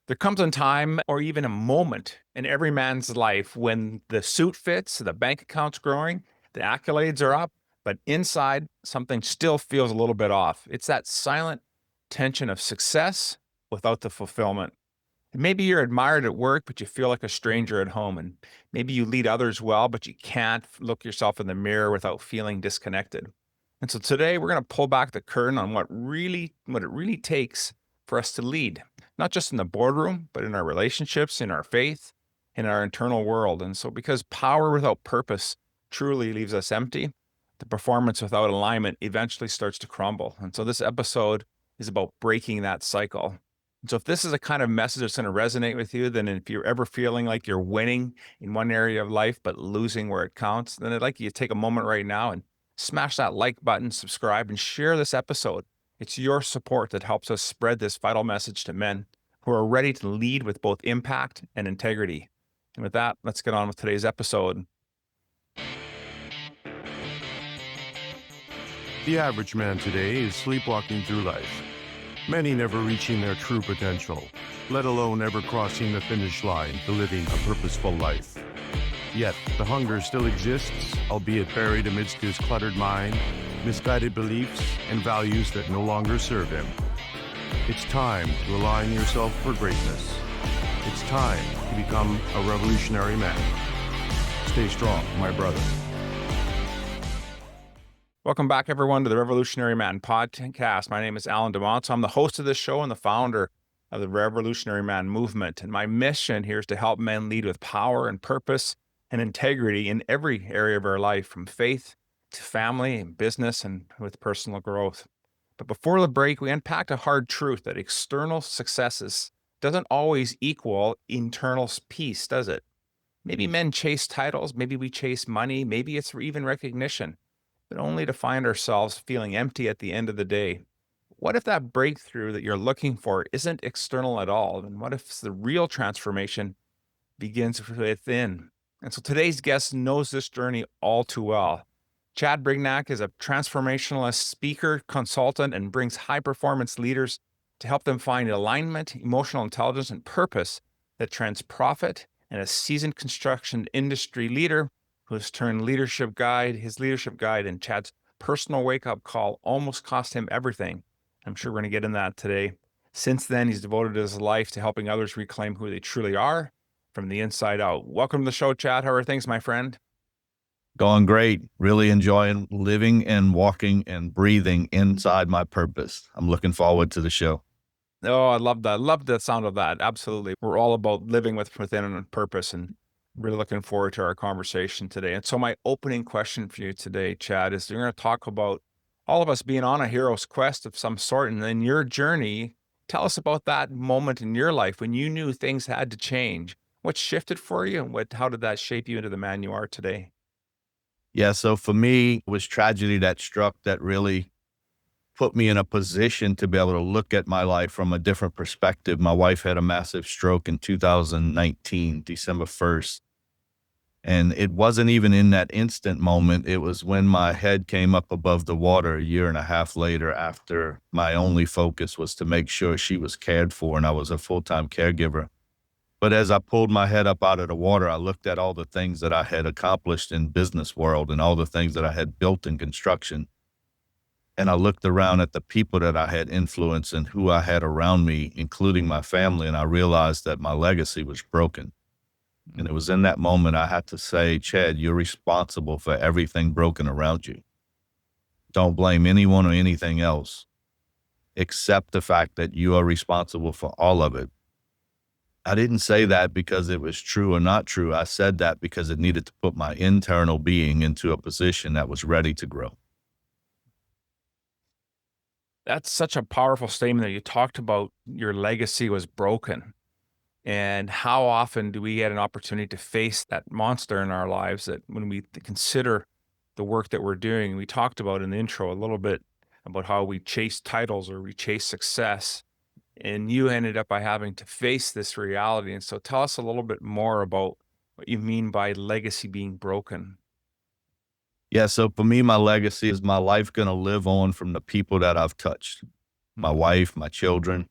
There comes a time or even a moment in every man's life when the suit fits, the bank account's growing, the accolades are up, but inside something still feels a little bit off. It's that silent tension of success without the fulfillment. Maybe you're admired at work, but you feel like a stranger at home. And maybe you lead others well, but you can't look yourself in the mirror without feeling disconnected. And so today we're going to pull back the curtain on what it really takes for us to lead, not just in the boardroom, but in our relationships, in our faith, in our internal world. And so because power without purpose truly leaves us empty, the performance without alignment eventually starts to crumble. And so this episode is about breaking that cycle. So if this is a kind of message that's going to resonate with you, then if you're ever feeling like you're winning in one area of life, but losing where it counts, then I'd like you to take a moment right now and smash that like button, subscribe, and share this episode. It's your support that helps us spread this vital message to men who are ready to lead with both impact and integrity. And with that, let's get on with today's episode. The average man today is sleepwalking through life, many never reaching their true potential, let alone ever crossing the finish line to living a purposeful life. Yet, the hunger still exists, albeit buried amidst his cluttered mind, misguided beliefs, and values that no longer serve him. It's time to align yourself for greatness. It's time to become a revolutionary man. Stay strong, my brother. Welcome back, everyone, to the Revolutionary Man podcast. My name is Alan DeMont. I'm the host of this show and the founder of the Revolutionary Man movement. And my mission here is to help men lead with power and purpose and integrity in every area of our life, from faith to family and business and with personal growth. But before the break, we unpacked a hard truth that external successes doesn't always equal internal peace, does it? Maybe men chase titles, maybe we chase money, maybe it's even recognition, but only to find ourselves feeling empty at the end of the day. What if that breakthrough that you're looking for isn't external at all? And what if the real transformation begins within? And so today's guest knows this journey all too well. Chad Brignac is a transformationalist speaker, consultant, and brings high-performance leaders to help them find alignment, emotional intelligence, and purpose that trends profit, and a seasoned construction industry leader who has turned his leadership guide and Chad's personal wake-up call almost cost him everything. I'm sure we're going to get into that today. Since then, he's devoted his life to helping others reclaim who they truly are from the inside out. Welcome to the show, Chad. How are things, my friend? Going great. Really enjoying living and walking and breathing inside my purpose. I'm looking forward to the show. Oh, I love that. Love the sound of that. Absolutely. We're all about living within a purpose, and really looking forward to our conversation today. And so my opening question for you today, Chad, is we're going to talk about all of us being on a hero's quest of some sort. And then your journey, tell us about that moment in your life when you knew things had to change. What shifted for you, and how did that shape you into the man you are today? Yeah, so for me, it was tragedy that struck that really put me in a position to be able to look at my life from a different perspective. My wife had a massive stroke in 2019, December 1st. And it wasn't even in that instant moment. It was when my head came up above the water a year and a half later, after my only focus was to make sure she was cared for, and I was a full-time caregiver. But as I pulled my head up out of the water, I looked at all the things that I had accomplished in business world and all the things that I had built in construction. And I looked around at the people that I had influenced and who I had around me, including my family, and I realized that my legacy was broken. And it was in that moment I had to say, Chad, you're responsible for everything broken around you. Don't blame anyone or anything else. Accept the fact that you are responsible for all of it. I didn't say that because it was true or not true. I said that because it needed to put my internal being into a position that was ready to grow. That's such a powerful statement that you talked about your legacy was broken. And how often do we get an opportunity to face that monster in our lives, that when we consider the work that we're doing? We talked about in the intro a little bit about how we chase titles or we chase success, and you ended up by having to face this reality. And so tell us a little bit more about what you mean by legacy being broken. Yeah, so for me, my legacy is my life going to live on from the people that I've touched. My wife, my children,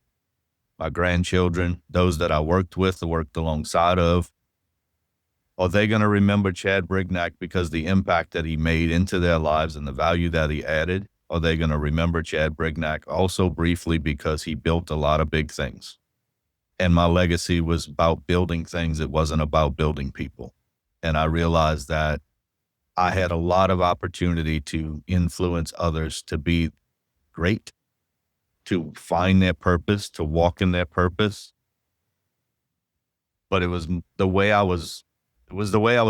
my grandchildren, those that I worked with or worked alongside of? Are they going to remember Chad Brignac because the impact that he made into their lives and the value that he added? Are they going to remember Chad Brignac also briefly because he built a lot of big things? And my legacy was about building things. It wasn't about building people. And I realized that I had a lot of opportunity to influence others to be great, to find their purpose, to walk in their purpose. But it was the way I was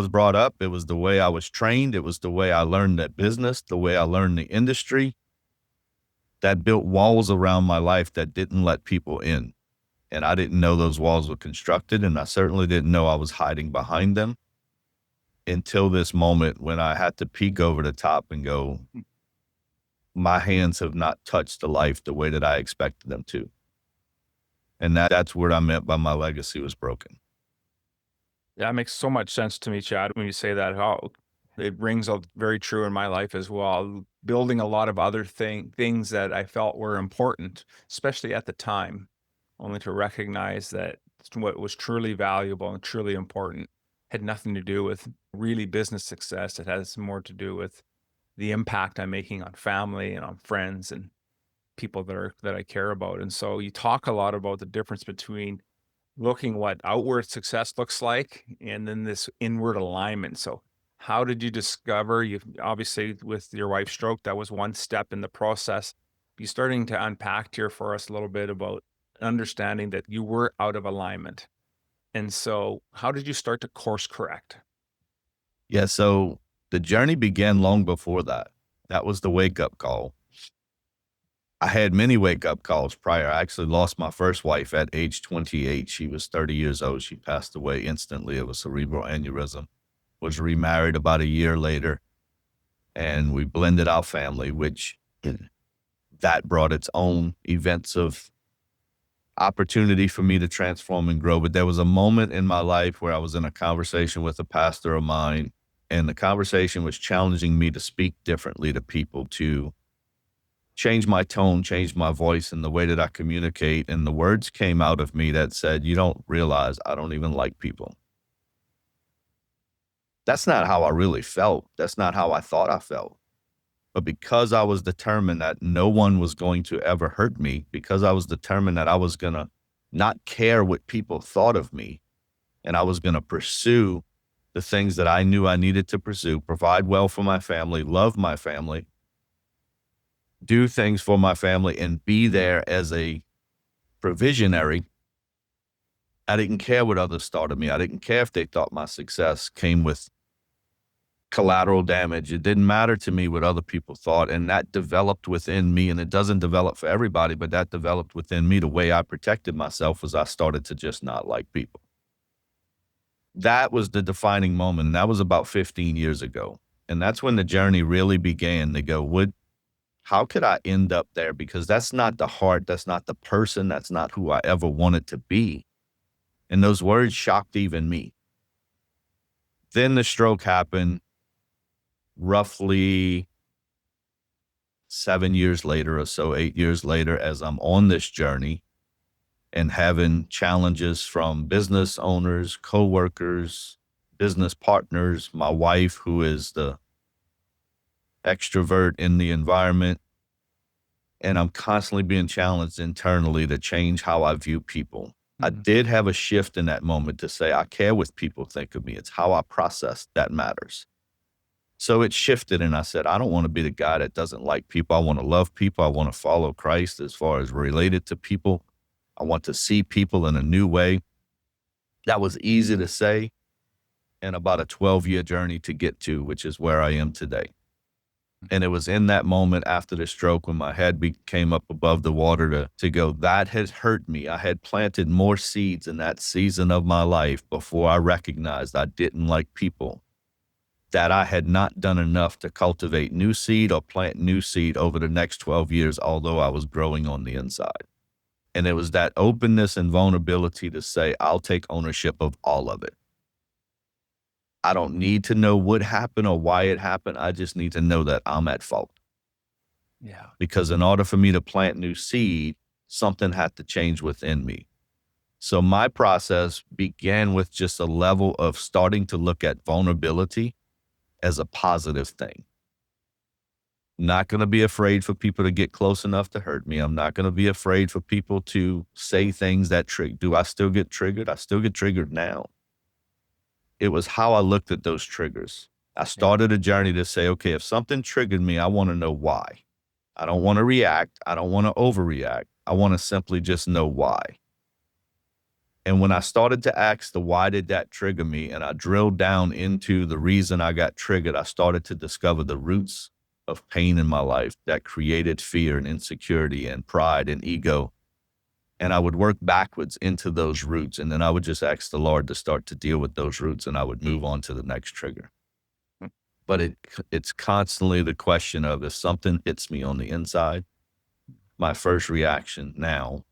brought up. It was the way I was trained. It was the way I learned that business, the way I learned the industry that built walls around my life that didn't let people in. And I didn't know those walls were constructed, and I certainly didn't know I was hiding behind them until this moment when I had to peek over the top and go, my hands have not touched the life the way that I expected them to. And that's what I meant by my legacy was broken. Yeah, it makes so much sense to me, Chad, when you say that. How it rings out very true in my life as well. Building a lot of other things that I felt were important, especially at the time, only to recognize that what was truly valuable and truly important had nothing to do with really business success. It has more to do with the impact I'm making on family and on friends and people that I care about. And so you talk a lot about the difference between looking what outward success looks like and then this inward alignment. So how did you discover, you obviously with your wife's stroke, that was one step in the process. You starting to unpack here for us a little bit about understanding that you were out of alignment. And so how did you start to course correct? Yeah, so the journey began long before that. That was the wake-up call. I had many wake-up calls prior. I actually lost my first wife at age 28. She was 30 years old. She passed away instantly of a cerebral aneurysm. Was remarried about a year later, and we blended our family, which that brought its own events of opportunity for me to transform and grow. But there was a moment in my life where I was in a conversation with a pastor of mine, and the conversation was challenging me to speak differently to people, to change my tone, change my voice and the way that I communicate. And the words came out of me that said, you don't realize I don't even like people. That's not how I really felt. That's not how I thought I felt. But because I was determined that no one was going to ever hurt me, because I was determined that I was going to not care what people thought of me, and I was going to pursue the things that I knew I needed to pursue, provide well for my family, love my family, do things for my family, and be there as a provisionary. I didn't care what others thought of me. I didn't care if they thought my success came with collateral damage. It didn't matter to me what other people thought. And that developed within me. And it doesn't develop for everybody, but that developed within me. The way I protected myself was I started to just not like people. That was the defining moment. And that was about 15 years ago. And that's when the journey really began to go, how could I end up there? Because that's not the heart. That's not the person. That's not who I ever wanted to be. And those words shocked even me. Then the stroke happened roughly 7 years later or so, 8 years later, as I'm on this journey and having challenges from business owners, coworkers, business partners, my wife, who is the extrovert in the environment. And I'm constantly being challenged internally to change how I view people. I did have a shift in that moment to say, I care what people think of me. It's how I process that matters. So it shifted, and I said, I don't want to be the guy that doesn't like people. I want to love people. I want to follow Christ as far as related to people. I want to see people in a new way. That was easy to say, and about a 12-year journey to get to, which is where I am today. And it was in that moment after the stroke when my head came up above the water to go, that has hurt me. I had planted more seeds in that season of my life before I recognized I didn't like people, that I had not done enough to cultivate new seed or plant new seed over the next 12 years, although I was growing on the inside. And it was that openness and vulnerability to say, I'll take ownership of all of it. I don't need to know what happened or why it happened. I just need to know that I'm at fault. Yeah. Because in order for me to plant new seed, something had to change within me. So my process began with just a level of starting to look at vulnerability as a positive thing. Not going to be afraid for people to get close enough to hurt me. I'm not going to be afraid for people to say things that trigger. Do I still get triggered? I still get triggered now. It was how I looked at those triggers. I started a journey to say, okay, if something triggered me, I want to know why. I don't want to react. I don't want to overreact. I want to simply just know why. And when I started to ask the why did that trigger me, and I drilled down into the reason I got triggered, I started to discover the roots of pain in my life that created fear and insecurity and pride and ego. And I would work backwards into those roots. And then I would just ask the Lord to start to deal with those roots, and I would move on to the next trigger. But it's constantly the question of, if something hits me on the inside, my first reaction now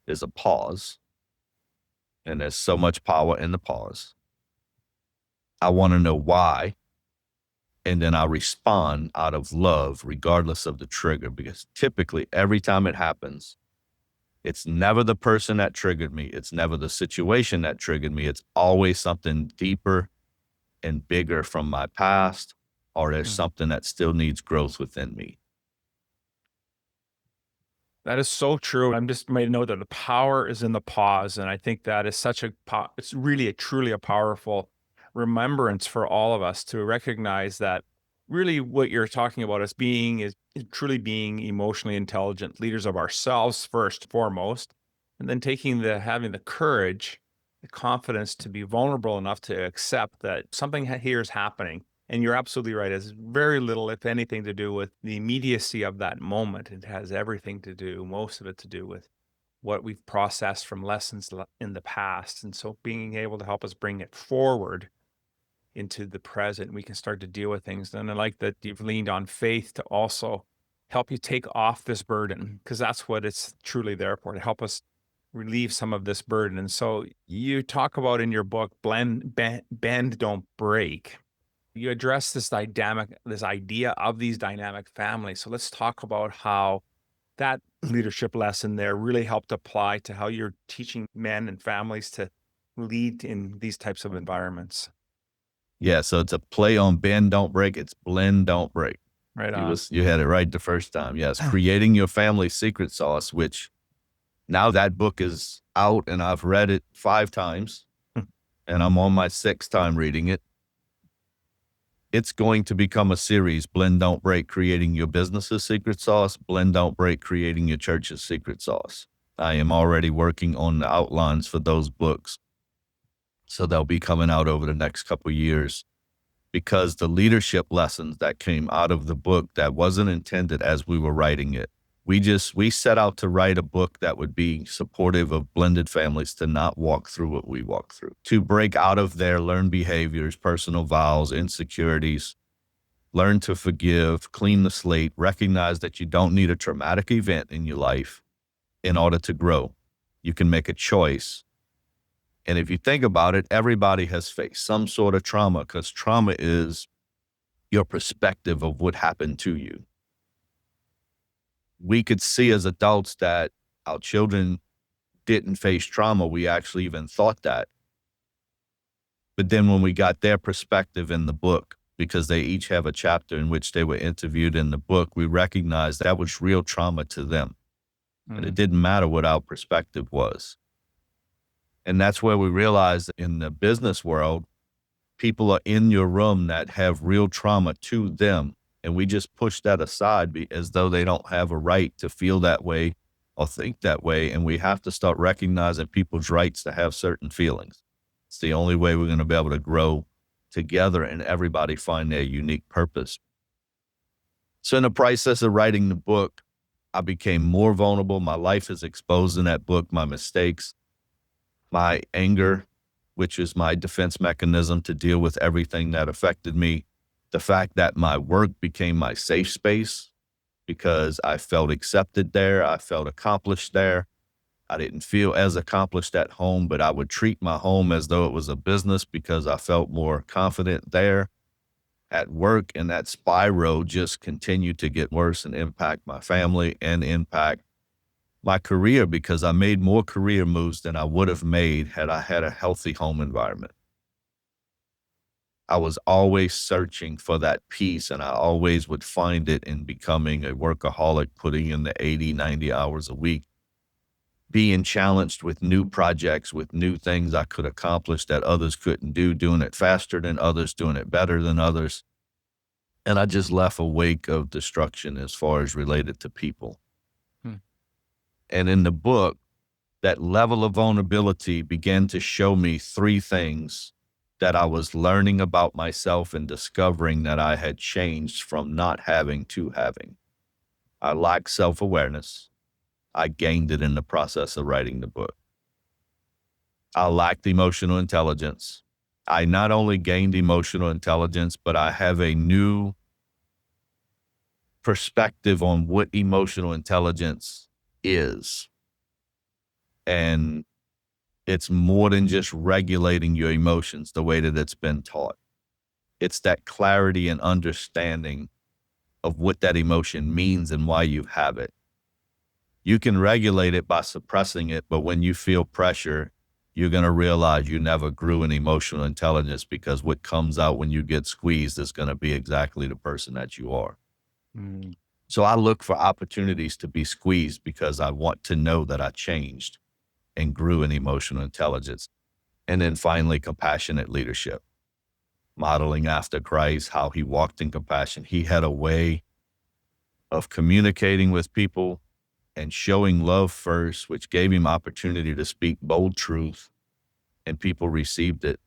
is a pause. And there's so much power in the pause. I want to know why. And then I respond out of love, regardless of the trigger, because typically every time it happens, it's never the person that triggered me. It's never the situation that triggered me. It's always something deeper and bigger from my past, or there's something that still needs growth within me. That is so true. I'm just made a note that the power is in the pause. And I think that is it's really truly a powerful remembrance for all of us to recognize that really what you're talking about is truly being emotionally intelligent leaders of ourselves first, foremost, and then having the courage, the confidence to be vulnerable enough to accept that something here is happening. And you're absolutely right. It's very little, if anything, to do with the immediacy of that moment. It has everything to do, most of it to do with what we've processed from lessons in the past. And so being able to help us bring it forward into the present, we can start to deal with things. And I like that you've leaned on faith to also help you take off this burden, because that's what it's truly there for, to help us relieve some of this burden. And so you talk about in your book, bend, don't break. You address this idea of these dynamic families. So let's talk about how that leadership lesson there really helped apply to how you're teaching men and families to lead in these types of environments. Yeah, so it's a play on bend, don't break. It's blend, don't break. Right on. You had it right the first time. Yes, creating your family secret sauce, which now that book is out and I've read it 5 times and I'm on my 6th time reading it. It's going to become a series, Blend, Don't Break, creating your business's secret sauce, Blend, Don't Break, creating your church's secret sauce. I am already working on the outlines for those books. So they'll be coming out over the next couple of years, because the leadership lessons that came out of the book that wasn't intended as we were writing it. We set out to write a book that would be supportive of blended families to not walk through what we walk through, to break out of their learned behaviors, personal vows, insecurities, learn to forgive, clean the slate, recognize that you don't need a traumatic event in your life in order to grow. You can make a choice. And if you think about it, everybody has faced some sort of trauma, because trauma is your perspective of what happened to you. We could see as adults that our children didn't face trauma. We actually even thought that. But then when we got their perspective in the book, because they each have a chapter in which they were interviewed in the book, we recognized that was real trauma to them. And it didn't matter what our perspective was. And that's where we realized that in the business world, people are in your room that have real trauma to them. And we just push that aside as though they don't have a right to feel that way or think that way. And we have to start recognizing people's rights to have certain feelings. It's the only way we're going to be able to grow together and everybody find their unique purpose. So in the process of writing the book, I became more vulnerable. My life is exposed in that book, my mistakes, my anger, which is my defense mechanism to deal with everything that affected me. The fact that my work became my safe space because I felt accepted there. I felt accomplished there. I didn't feel as accomplished at home, but I would treat my home as though it was a business because I felt more confident there. At work, and that spiral just continued to get worse and impact my family and impact my career because I made more career moves than I would have made had I had a healthy home environment. I was always searching for that peace, and I always would find it in becoming a workaholic, putting in the 80, 90 hours a week, being challenged with new projects, with new things I could accomplish that others couldn't do, doing it faster than others, doing it better than others. And I just left a wake of destruction as far as related to people. Hmm. And in the book, that level of vulnerability began to show me three things that I was learning about myself and discovering that I had changed from not having to having. I lacked self-awareness. I gained it in the process of writing the book. I lacked emotional intelligence. I not only gained emotional intelligence, but I have a new perspective on what emotional intelligence is. And it's more than just regulating your emotions the way that it's been taught. It's that clarity and understanding of what that emotion means and why you have it. You can regulate it by suppressing it, but when you feel pressure, you're going to realize you never grew in emotional intelligence because what comes out when you get squeezed is going to be exactly the person that you are. Mm. So I look for opportunities to be squeezed because I want to know that I changed and grew in emotional intelligence. And then finally, compassionate leadership, modeling after Christ, how he walked in compassion. He had a way of communicating with people and showing love first, which gave him opportunity to speak bold truth, and people received it.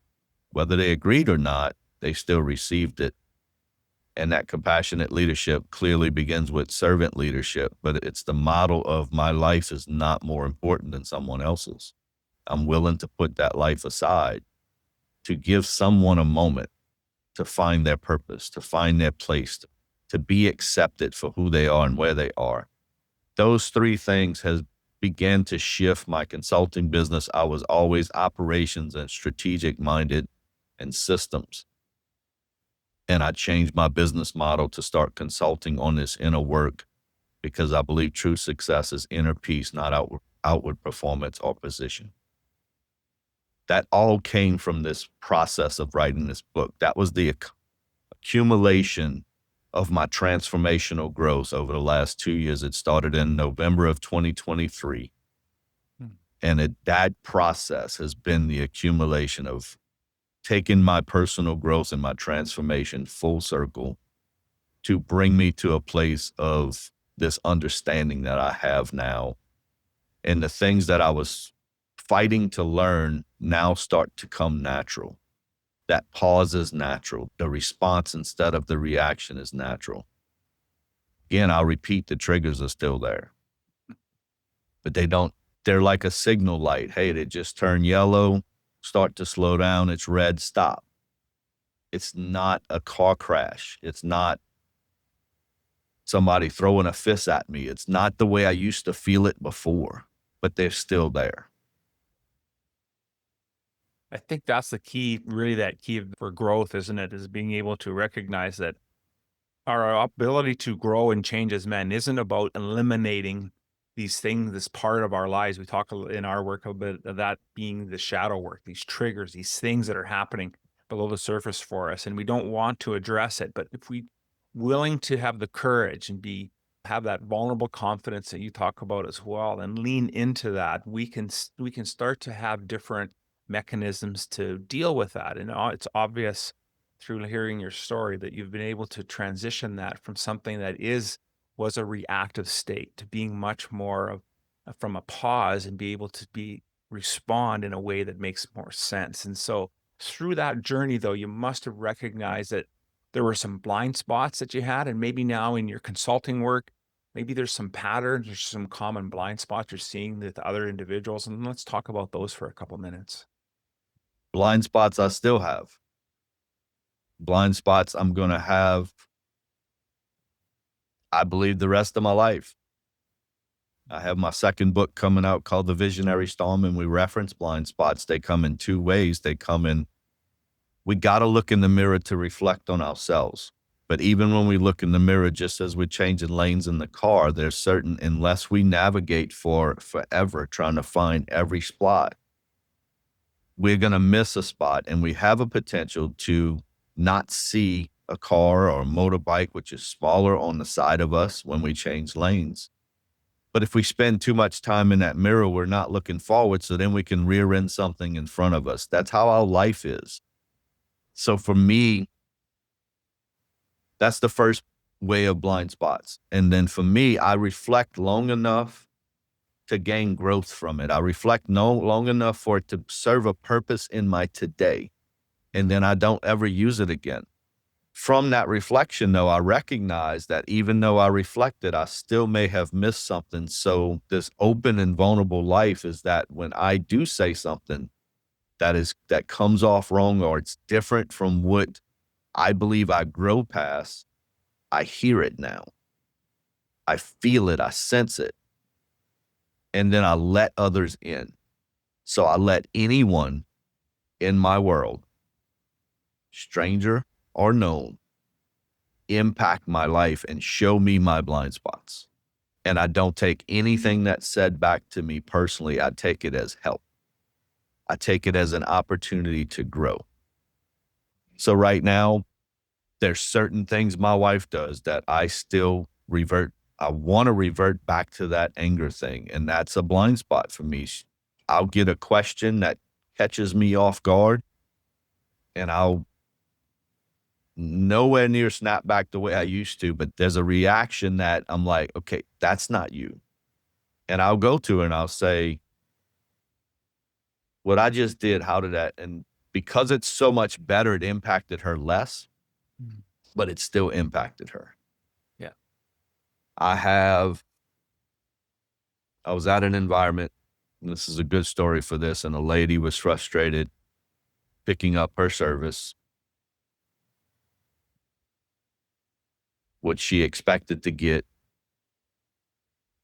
Whether they agreed or not, they still received it. And that compassionate leadership clearly begins with servant leadership, but it's the model of my life is not more important than someone else's. I'm willing to put that life aside to give someone a moment to find their purpose, to find their place, to be accepted for who they are and where they are. Those three things has began to shift my consulting business. I was always operations and strategic minded and systems. And I changed my business model to start consulting on this inner work because I believe true success is inner peace, not outward performance or position. That all came from this process of writing this book. That was the accumulation of my transformational growth over the last 2 years. It started in November of 2023. And that process has been the accumulation of taking my personal growth and my transformation full circle to bring me to a place of this understanding that I have now. And the things that I was fighting to learn now start to come natural. That pause is natural. The response instead of the reaction is natural. Again, I'll repeat, the triggers are still there, but they're like a signal light. Hey, they just turn yellow, start to slow down. It's red, stop. It's not a car crash. It's not somebody throwing a fist at me. It's not the way I used to feel it before, but they're still there. I think that's the key, really that key for growth, isn't it? Is being able to recognize that our ability to grow and change as men isn't about eliminating these things, this part of our lives. We talk in our work a bit of that being the shadow work, these triggers, these things that are happening below the surface for us. And we don't want to address it. But if we willing to have the courage and have that vulnerable confidence that you talk about as well, and lean into that, we can start to have different mechanisms to deal with that. And it's obvious through hearing your story that you've been able to transition that from something that was a reactive state to being much more of from a pause and be able to respond in a way that makes more sense. And so through that journey, though, you must have recognized that there were some blind spots that you had, and maybe now in your consulting work, maybe there's some patterns or some common blind spots you're seeing with other individuals. And let's talk about those for a couple minutes. Blind spots I still have. Blind spots I'm going to have, I believe, the rest of my life. I have my second book coming out called The Visionary Storm, and we reference blind spots. They come in two ways. We got to look in the mirror to reflect on ourselves. But even when we look in the mirror, just as we're changing lanes in the car, there's certain, unless we navigate for forever trying to find every spot, we're going to miss a spot, and we have a potential to not see a car or a motorbike, which is smaller, on the side of us when we change lanes. But if we spend too much time in that mirror, we're not looking forward, so then we can rear end something in front of us. That's how our life is. So for me, that's the first way of blind spots. And then for me, I reflect long enough to gain growth from it. I reflect long enough for it to serve a purpose in my today. And then I don't ever use it again. From that reflection, though, I recognize that even though I reflected, I still may have missed something. So this open and vulnerable life is that when I do say something that comes off wrong, or it's different from what I believe I grow past, I hear it now. I feel it. I sense it. And then I let others in. So I let anyone in my world, stranger or known, impact my life and show me my blind spots. And I don't take anything that's said back to me personally. I take it as help. I take it as an opportunity to grow. So right now, there's certain things my wife does that I still revert. I want to revert back to that anger thing. And that's a blind spot for me. I'll get a question that catches me off guard, and I'll nowhere near snap back the way I used to, but there's a reaction that I'm like, okay, that's not you. And I'll go to her and I'll say, what I just did, how did that? And because it's so much better, it impacted her less, but it still impacted her. Yeah. I was at an environment, and this is a good story for this, and a lady was frustrated picking up her service, what she expected to get.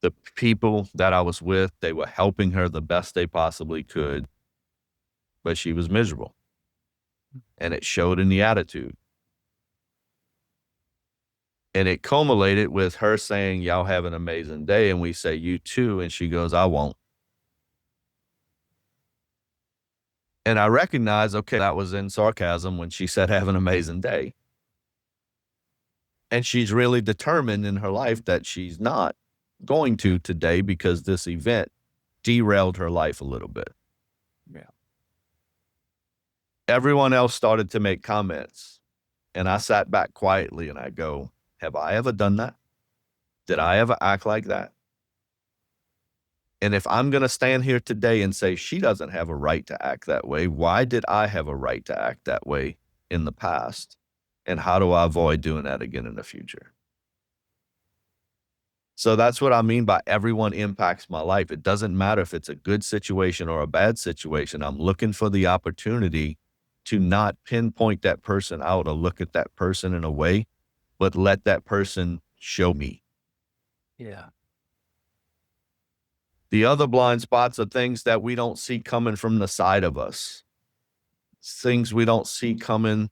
The people that I was with, they were helping her the best they possibly could, but she was miserable. And it showed in the attitude. And it culminated with her saying, y'all have an amazing day. And we say, you too. And she goes, I won't. And I recognize, okay, that was in sarcasm when she said, have an amazing day. And she's really determined in her life that she's not going to today because this event derailed her life a little bit. Yeah. Everyone else started to make comments, and I sat back quietly and I go, have I ever done that? Did I ever act like that? And if I'm going to stand here today and say she doesn't have a right to act that way, why did I have a right to act that way in the past? And how do I avoid doing that again in the future? So that's what I mean by everyone impacts my life. It doesn't matter if it's a good situation or a bad situation. I'm looking for the opportunity to not pinpoint that person out or look at that person in a way, but let that person show me. Yeah. The other blind spots are things that we don't see coming from the side of us. Things we don't see coming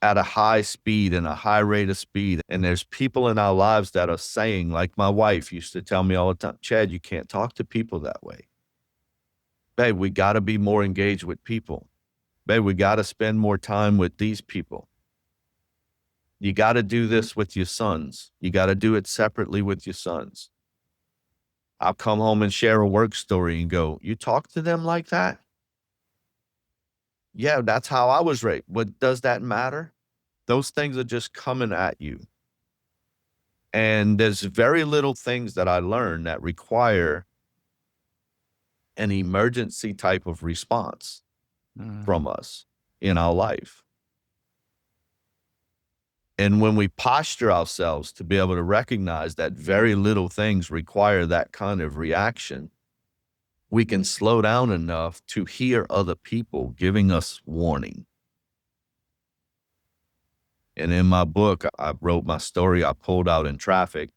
at a high speed and a high rate of speed. And there's people in our lives that are saying, like my wife used to tell me all the time, Chad, you can't talk to people that way. Babe, we got to be more engaged with people. Babe, we got to spend more time with these people. You got to do this with your sons. You got to do it separately with your sons. I'll come home and share a work story and go, you talk to them like that? Yeah, that's how I was raised. But does that matter? Those things are just coming at you. And there's very little things that I learned that require an emergency type of response from us in our life. And when we posture ourselves to be able to recognize that very little things require that kind of reaction, we can slow down enough to hear other people giving us warning. And in my book, I wrote my story. I pulled out in traffic.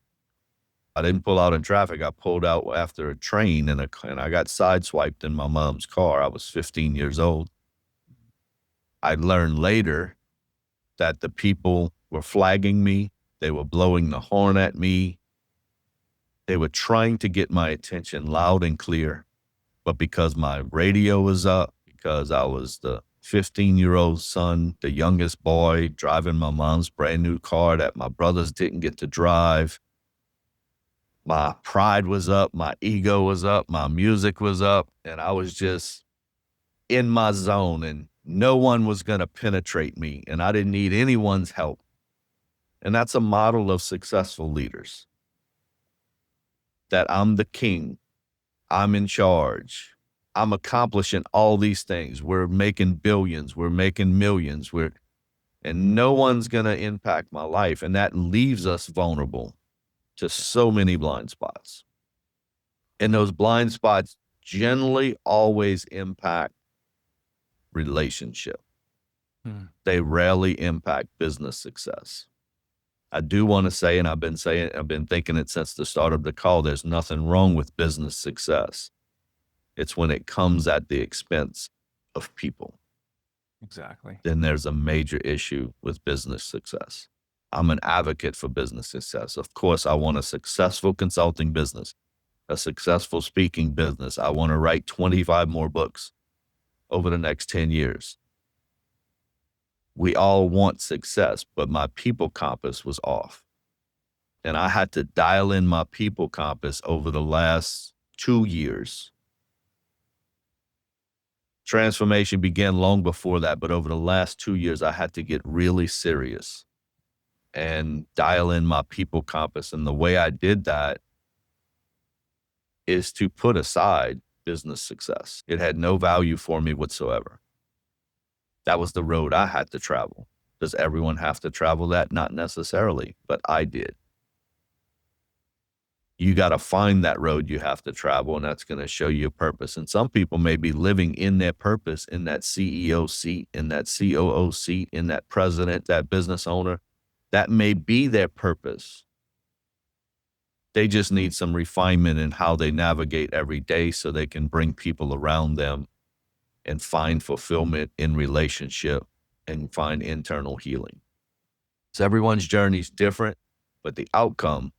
I didn't pull out in traffic. I pulled out after a train and I got sideswiped in my mom's car. I was 15 years old. I learned later that the people were flagging me. They were blowing the horn at me. They were trying to get my attention loud and clear. But because my radio was up, because I was the 15-year-old son, the youngest boy, driving my mom's brand new car that my brothers didn't get to drive, my pride was up, my ego was up, my music was up, and I was just in my zone, and no one was going to penetrate me, and I didn't need anyone's help. And that's a model of successful leaders, that I'm the king, I'm in charge, I'm accomplishing all these things. We're making billions, we're making millions, and no one's going to impact my life. And that leaves us vulnerable to so many blind spots. And those blind spots generally always impact relationship. They rarely impact business success. I do want to say, and I've been thinking it since the start of the call, there's nothing wrong with business success. It's when it comes at the expense of people. Exactly. Then there's a major issue with business success. I'm an advocate for business success. Of course, I want a successful consulting business, a successful speaking business. I want to write 25 more books over the next 10 years. We all want success, but my people compass was off. And I had to dial in my people compass over the last 2 years. Transformation began long before that, but over the last 2 years, I had to get really serious and dial in my people compass. And the way I did that is to put aside business success. It had no value for me whatsoever. That was the road I had to travel. Does everyone have to travel that? Not necessarily, but I did. You got to find that road you have to travel, and that's going to show you a purpose. And some people may be living in their purpose, in that CEO seat, in that COO seat, in that president, that business owner. That may be their purpose. They just need some refinement in how they navigate every day so they can bring people around them and find fulfillment in relationship and find internal healing. So everyone's journey is different, but the outcome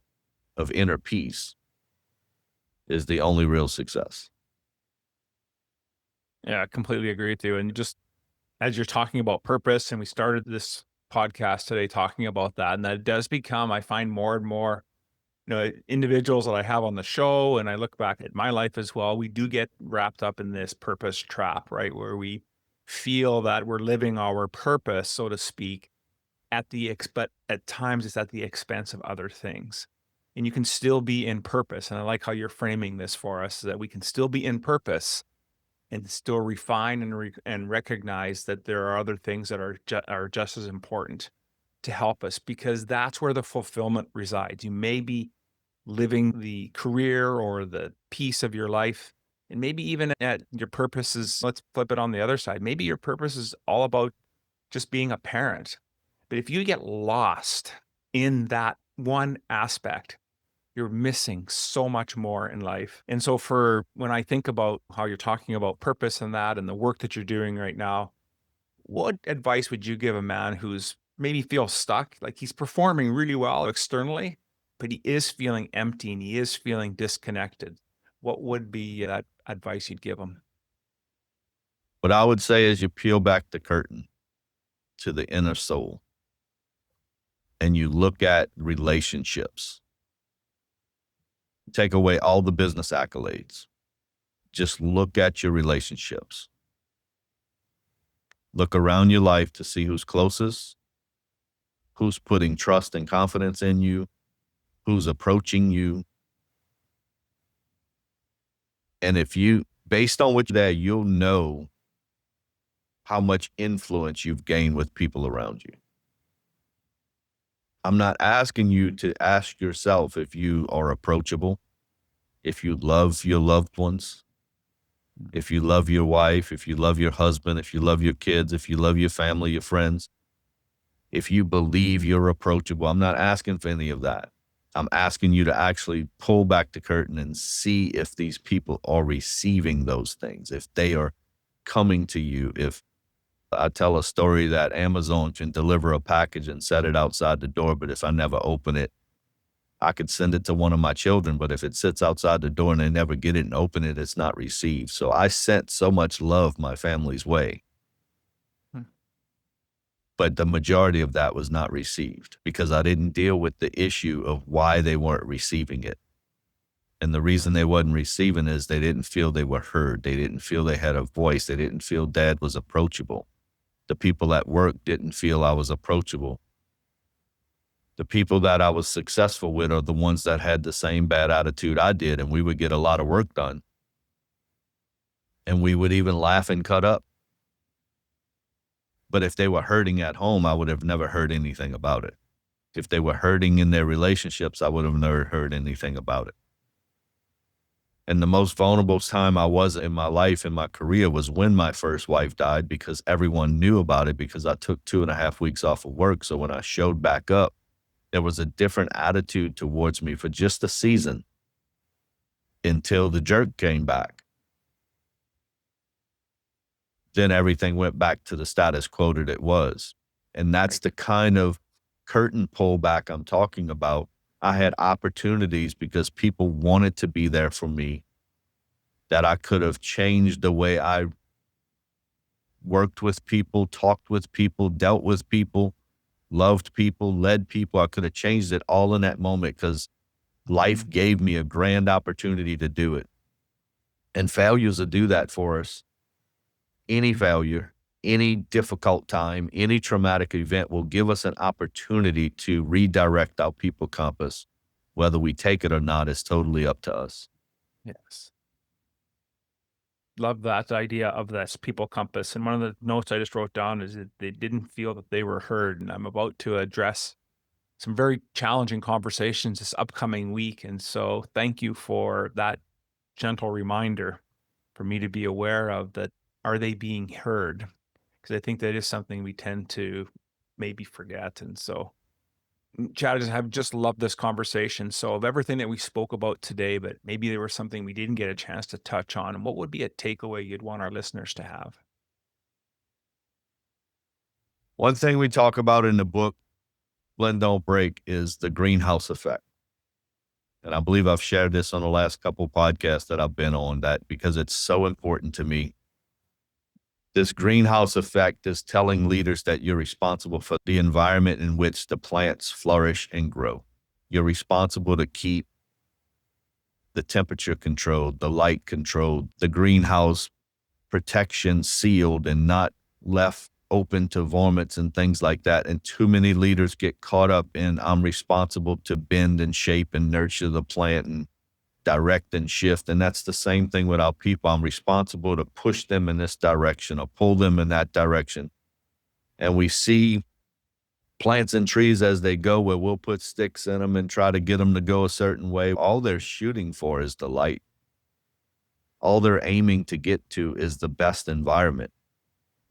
of inner peace is the only real success. Yeah, I completely agree with you. And just as you're talking about purpose, and we started this podcast today talking about that, and that it does become, I find more and more, individuals that I have on the show, and I look back at my life as well, we do get wrapped up in this purpose trap, right? Where we feel that we're living our purpose, so to speak, but at times it's at the expense of other things. And you can still be in purpose. And I like how you're framing this for us, that we can still be in purpose and still refine and recognize that there are other things that are just as important to help us, because that's where the fulfillment resides. You may be living the career or the piece of your life, and maybe even at your purpose is, let's flip it on the other side. Maybe your purpose is all about just being a parent. But if you get lost in that one aspect, you're missing so much more in life. And so when I think about how you're talking about purpose and that, and the work that you're doing right now, what advice would you give a man who's maybe feels stuck, like he's performing really well externally, but he is feeling empty and he is feeling disconnected? What would be that advice you'd give him? What I would say is you peel back the curtain to the inner soul and you look at relationships. Take away all the business accolades. Just look at your relationships. Look around your life to see who's closest, who's putting trust and confidence in you, who's approaching you. And based on what that, you'll know how much influence you've gained with people around you. I'm not asking you to ask yourself if you are approachable, if you love your loved ones, if you love your wife, if you love your husband, if you love your kids, if you love your family, your friends, if you believe you're approachable. I'm not asking for any of that. I'm asking you to actually pull back the curtain and see if these people are receiving those things, if they are coming to you, if I tell a story that Amazon can deliver a package and set it outside the door, but if I never open it, I could send it to one of my children, but if it sits outside the door and they never get it and open it, it's not received. So I sent so much love my family's way, Hmm. but the majority of that was not received because I didn't deal with the issue of why they weren't receiving it. And the reason they wasn't receiving is they didn't feel they were heard. They didn't feel they had a voice. They didn't feel dad was approachable. The people at work didn't feel I was approachable. The people that I was successful with are the ones that had the same bad attitude I did, and we would get a lot of work done. And we would even laugh and cut up. But if they were hurting at home, I would have never heard anything about it. If they were hurting in their relationships, I would have never heard anything about it. And the most vulnerable time I was in my life, in my career, was when my first wife died because everyone knew about it because I took 2.5 weeks off of work. So when I showed back up, there was a different attitude towards me for just a season until the jerk came back. Then everything went back to the status quo that it was. And that's the kind of curtain pullback I'm talking about. I had opportunities because people wanted to be there for me that I could have changed the way I worked with people, talked with people, dealt with people, loved people, led people. I could have changed it all in that moment because life gave me a grand opportunity to do it. And failures will do that for us. Any failure, any difficult time, any traumatic event will give us an opportunity to redirect our people compass. Whether we take it or not is totally up to us. Yes. Love that idea of this people compass. And one of the notes I just wrote down is that they didn't feel that they were heard. And I'm about to address some very challenging conversations this upcoming week. And so thank you for that gentle reminder for me to be aware of that. Are they being heard? Because I think that is something we tend to maybe forget. And so, Chad, I've just loved this conversation. So, of everything that we spoke about today, but maybe there was something we didn't get a chance to touch on, and what would be a takeaway you'd want our listeners to have? One thing we talk about in the book, Blend Don't Break, is the greenhouse effect. And I believe I've shared this on the last couple podcasts that I've been on, that because it's so important to me. This greenhouse effect is telling leaders that you're responsible for the environment in which the plants flourish and grow. You're responsible to keep the temperature controlled, the light controlled, the greenhouse protection sealed and not left open to vomits and things like that. And too many leaders get caught up in, I'm responsible to bend and shape and nurture the plant and direct and shift. And that's the same thing with our people. I'm responsible to push them in this direction or pull them in that direction. And we see plants and trees as they go where we'll put sticks in them and try to get them to go a certain way. All they're shooting for is the light. All they're aiming to get to is the best environment.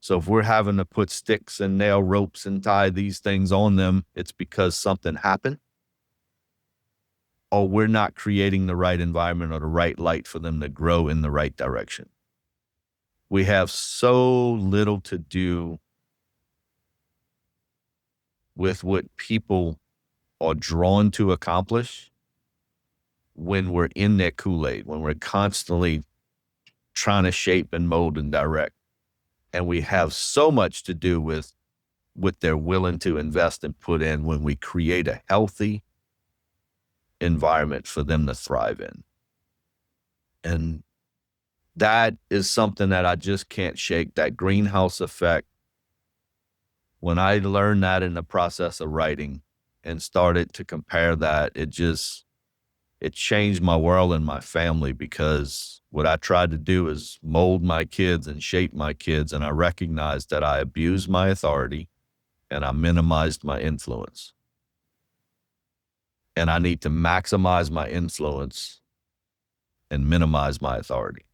So if we're having to put sticks and nail ropes and tie these things on them, it's because something happened, or we're not creating the right environment or the right light for them to grow in the right direction. We have so little to do with what people are drawn to accomplish when we're in their Kool-Aid, when we're constantly trying to shape and mold and direct. And we have so much to do with what they're willing to invest and put in when we create a healthy environment for them to thrive in. And that is something that I just can't shake, that greenhouse effect. When I learned that in the process of writing and started to compare that, it changed my world and my family, because what I tried to do is mold my kids and shape my kids. And I recognized that I abused my authority and I minimized my influence. And I need to maximize my influence and minimize my authority.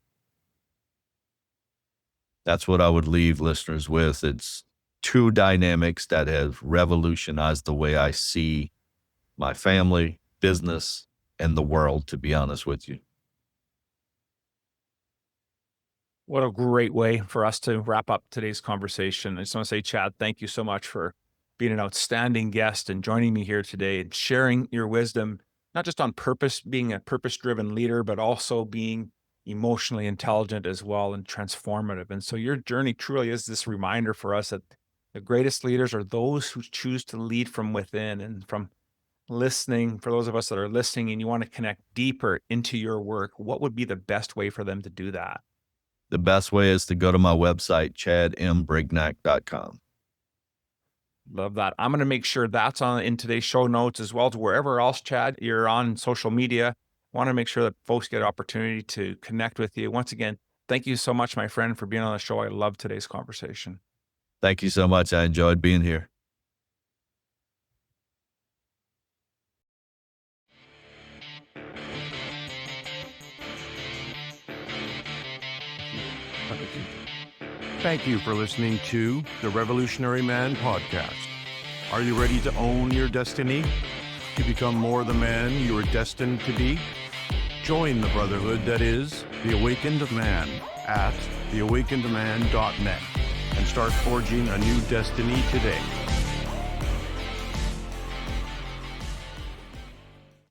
That's what I would leave listeners with. It's two dynamics that have revolutionized the way I see my family, business, and the world, to be honest with you. What a great way for us to wrap up today's conversation. I just want to say, Chad, thank you so much for being an outstanding guest and joining me here today and sharing your wisdom, not just on purpose, being a purpose driven leader, but also being emotionally intelligent as well and transformative. And so your journey truly is this reminder for us that the greatest leaders are those who choose to lead from within and from listening. For those of us that are listening and you want to connect deeper into your work, what would be the best way for them to do that? The best way is to go to my website, chadmbrignac.com. Love that. I'm going to make sure that's on in today's show notes as well as wherever else, Chad, you're on social media. Want to make sure that folks get an opportunity to connect with you. Once again, thank you so much, my friend, for being on the show. I love today's conversation. Thank you so much. I enjoyed being here. Thank you for listening to the Revolutionary Man podcast. Are you ready to own your destiny? To become more the man you are destined to be? Join the brotherhood that is The Awakened Man at theawakenedman.net and start forging a new destiny today.